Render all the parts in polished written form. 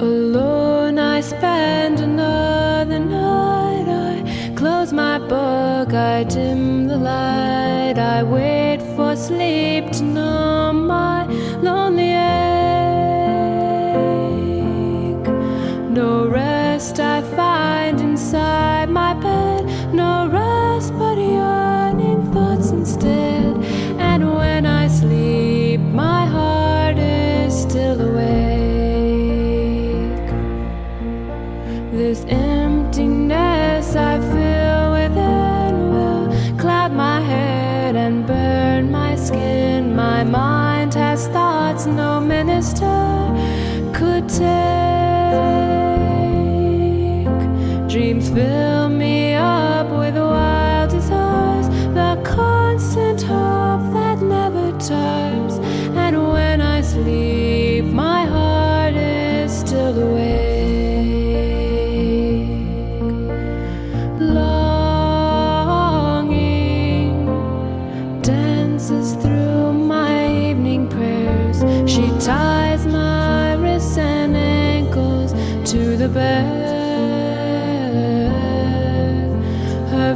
Alone I spend another night. I close my book, I dim the light. I wait for sleep to numb my lonely ache. No rest I find inside my bed, no rest but yawning thoughts instead. And when I sleep, my heart is still awake. This emptiness I feel within will cloud my head and burn my skin. My mind has thoughts no minister could take. Dreams fill me up with wild desires, the constant hope that never tires. And when I sleep, my heart is still awake. Longing dances through my evening prayers. She ties my wrists and ankles to the bed. Her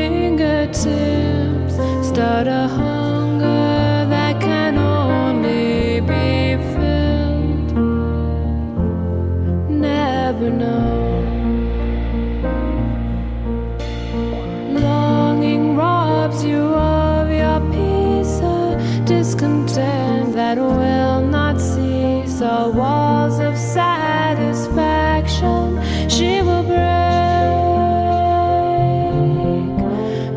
fingertips start a hunger that can only be filled, never known. Longing robs you of your peace, a discontent that will not cease. All walls of satisfaction she will break.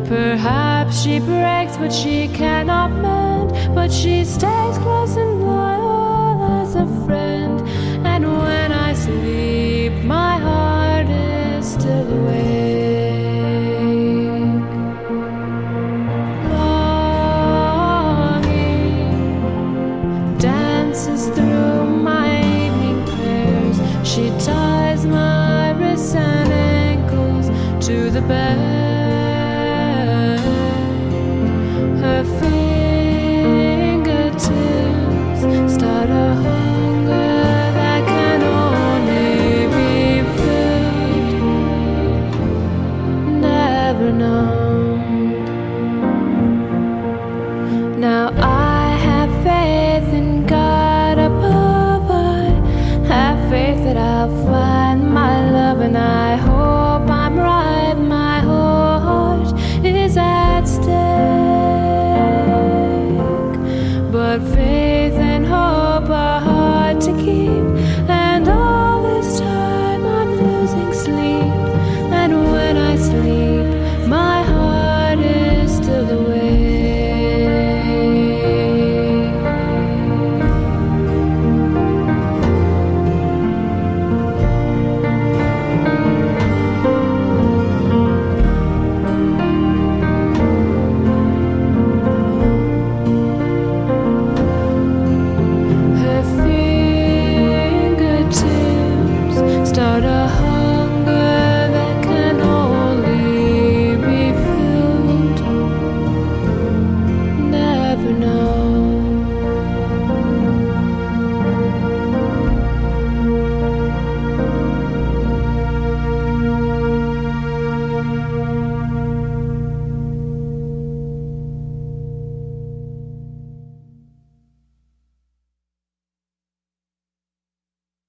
Perhaps she breaks what she cannot mend, but she stays close and loyal as a friend. And when I sleep, my heart is still awake. Longing dances through my evening prayers. She ties my wrists and ankles to the bed. Her fingertips start a hunger that can only be filled, never known. Now I have faith in God above. I have faith that I'll find my love, and I hope I'm right. My whole heart is at stake. But faith and hope are hard to keep.